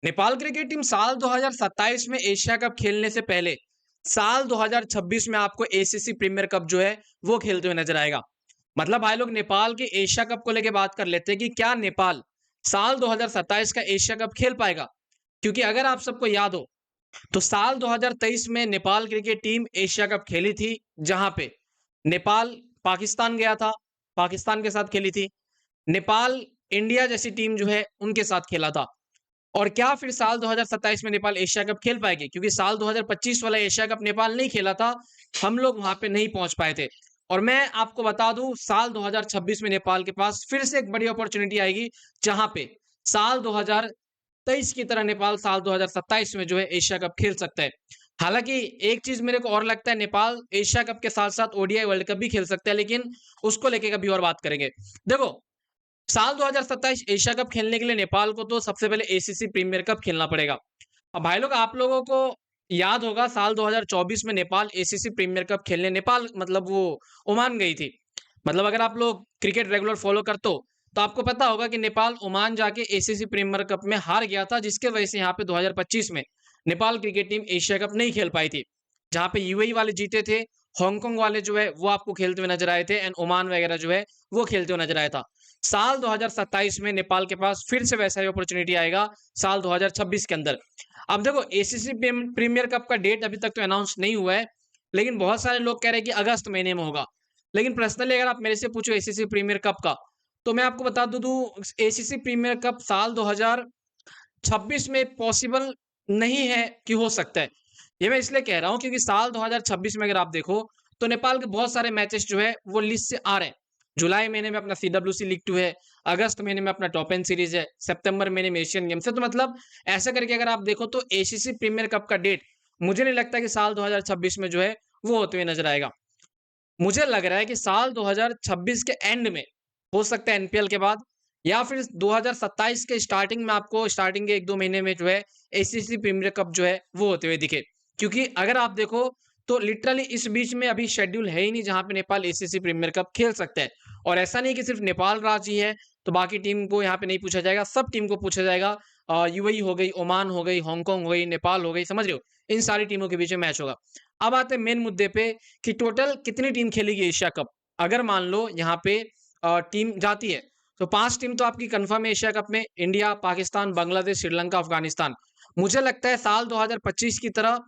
Nepal cricket team साल 2027 में Asia cup खेलने से पहले साल 2026 में आपको एसीसी प्रीमियर कप जो है वो खेलते हुए नजर आएगा। मतलब भाई लोग नेपाल के एशिया कप को लेके बात कर लेते हैं कि क्या नेपाल साल 2027 का एशिया कप खेल पाएगा। क्योंकि अगर आप सबको याद हो तो साल 2023 में Nepal cricket team Asia cup खेली थी, जहां पे नेपाल पाकिस्तान गया था, पाकिस्तान के साथ खेली थी। नेपाल इंडिया जैसी टीम जो है उनके साथ खेला था। और क्या फिर साल 2027 में नेपाल एशिया कप खेल पाएगी? क्योंकि साल 2025 वाला एशिया कप नेपाल नहीं खेला था, हम लोग वहां पे नहीं पहुंच पाए थे। और मैं आपको बता दूं, साल 2026 में नेपाल के पास फिर से एक बड़ी अपॉर्चुनिटी आएगी, जहां पे साल 2023 की तरह नेपाल साल 2027 में जो है एशिया कप खेल सकता है। हालांकि एक चीज मेरे को और लगता है, नेपाल एशिया कप के साथ साथ ओडीआई वर्ल्ड कप भी खेल सकता है, लेकिन उसको लेके कभी और बात करेंगे। देखो, साल 2027 एशिया कप खेलने के लिए नेपाल को तो सबसे पहले एसीसी प्रीमियर कप खेलना पड़ेगा। अब भाई लोग, आप लोगों को याद होगा साल 2024 में नेपाल एसीसी प्रीमियर कप खेलने नेपाल मतलब वो ओमान गई थी। मतलब अगर आप लोग क्रिकेट रेगुलर फॉलो करते हो तो आपको पता होगा कि नेपाल ओमान जाके एसीसी प्रीमियर कप में हार गया था, जिसके वजह से यहाँ पे 2025 में Nepal cricket team Asia cup नहीं खेल पाई थी। जहां पे यूएई वाले जीते थे, हांगकांग वाले जो है वो आपको खेलते हुए नजर आए थे, एंड ओमान वगैरह जो है वो खेलते हुए नजर आया था। साल 2027 में नेपाल के पास फिर से वैसा ही अपॉर्चुनिटी आएगा साल 2026 के अंदर। अब देखो, एसीसी प्रीमियर कप का डेट अभी तक तो अनाउंस नहीं हुआ है, लेकिन बहुत सारे लोग कह रहे हैं कि अगस्त महीने में होगा। लेकिन पर्सनली अगर आप मेरे से पूछो एसीसी प्रीमियर कप का, तो मैं आपको बता दूं एसीसी प्रीमियर कप साल 2026 में पॉसिबल नहीं है कि हो सकता है। ये मैं इसलिए कह रहा हूं क्योंकि साल 2026 में अगर आप देखो तो नेपाल के बहुत सारे मैचेस जो है वो लिस्ट से आ रहे हैं। जुलाई महीने में अपना सीडब्ल्यूसी लीग 2 है, अगस्त महीने में अपना टॉप एन सीरीज है, सितंबर महीने में एशियन गेम्स है। तो मतलब ऐसा करके अगर आप देखो तो एसीसी प्रीमियर कप का डेट मुझे नहीं लगता कि साल 2026 में जो है वो होते हुए नजर आएगा। मुझे लग रहा है कि साल 2026 के एंड में हो सकता है, एनपीएल के बाद, या फिर 2027 के स्टार्टिंग में आपको स्टार्टिंग के 1-2 महीने में जो है एसीसी प्रीमियर कप जो है वो होते हुए दिखे। क्योंकि अगर आप देखो तो लिटरली इस बीच में अभी शेड्यूल है ही नहीं जहां पे नेपाल एसीसी प्रीमियर कप खेल सकता है। और ऐसा नहीं कि सिर्फ नेपाल राजी है तो बाकी टीम को यहाँ पे नहीं पूछा जाएगा, सब टीम को पूछा जाएगा। यूएई हो गई, ओमान हो गई, हांगकांग हो गई, नेपाल हो गई, समझ रहे हो, इन सारी टीमों के बीच में मैच होगा। अब आते हैं मेन मुद्दे पे कि टोटल कितनी टीम खेलेगी एशिया कप। अगर मान लो यहाँ पे टीम जाती है तो 5 टीम तो आपकी कंफर्म है एशिया कप में, इंडिया, पाकिस्तान, बांग्लादेश, श्रीलंका, अफगानिस्तान। मुझे लगता है साल 2025 की तरह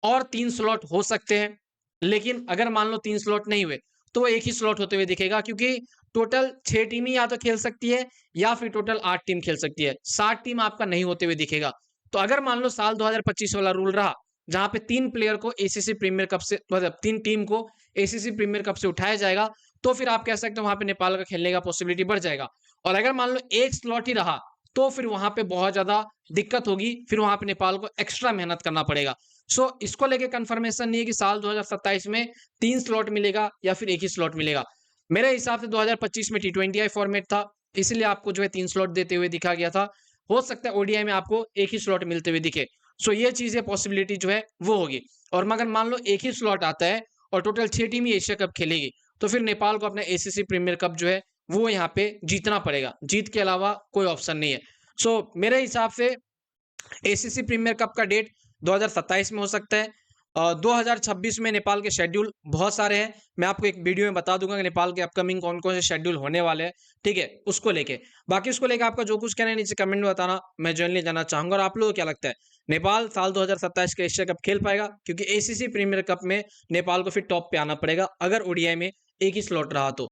और 3 स्लॉट हो सकते हैं, लेकिन अगर मान लो 3 स्लॉट नहीं हुए तो वो एक ही स्लॉट होते हुए दिखेगा, क्योंकि टोटल 6 टीम ही या तो खेल सकती है या फिर टोटल 8 टीम खेल सकती है। 7 टीम आपका नहीं होते हुए दिखेगा। तो अगर मान लो साल 2025 वाला रूल रहा जहां पे 3 प्लेयर को एसीसी प्रीमियर कप से, मतलब 3 टीम को एसीसी प्रीमियर कप से उठाया जाएगा, तो फिर आप कह सकते हो वहां पे नेपाल का खेलने का पॉसिबिलिटी बढ़ जाएगा। और अगर मान लो एक स्लॉट ही रहा तो फिर वहां पे बहुत ज्यादा दिक्कत होगी, फिर वहां पे नेपाल को एक्स्ट्रा मेहनत करना पड़ेगा। सो इसको लेके कंफर्मेशन नहीं है कि साल 2027 में 3 स्लॉट मिलेगा या फिर एक ही स्लॉट मिलेगा। मेरे हिसाब से 2025 में टी20आई फॉर्मेट था, इसलिए आपको जो है 3 स्लॉट देते हुए दिखा गया था। हो सकता है ओडीआई में आपको एक ही स्लॉट मिलते हुए दिखे। सो ये चीजें पॉसिबिलिटी जो है वो होगी। और मगर मान लो एक ही स्लॉट आता है और टोटल 6 टीम ही एशिया कप खेलेगी, तो फिर नेपाल को अपना एसीसी प्रीमियर कप जो है वो यहाँ पे जीतना पड़ेगा। जीत के अलावा कोई ऑप्शन नहीं है। सो मेरे हिसाब से एसीसी प्रीमियर कप का डेट 2027 में हो सकता है। 2026 में नेपाल के शेड्यूल बहुत सारे हैं, मैं आपको एक वीडियो में बता दूंगा कि नेपाल के अपकमिंग कौन कौन से शेड्यूल होने वाले हैं, ठीक है, उसको लेके। बाकी उसको लेके आपका जो कुछ कहना है नीचे कमेंट में बताना, मैं जनरली जानना चाहूंगा। और आप लोगों को क्या लगता है, नेपाल साल 2027 का एशिया कप खेल पाएगा? क्योंकि एसीसी प्रीमियर कप में नेपाल को फिर टॉप पे आना पड़ेगा अगर ओडीआई में एक ही स्लॉट रहा तो।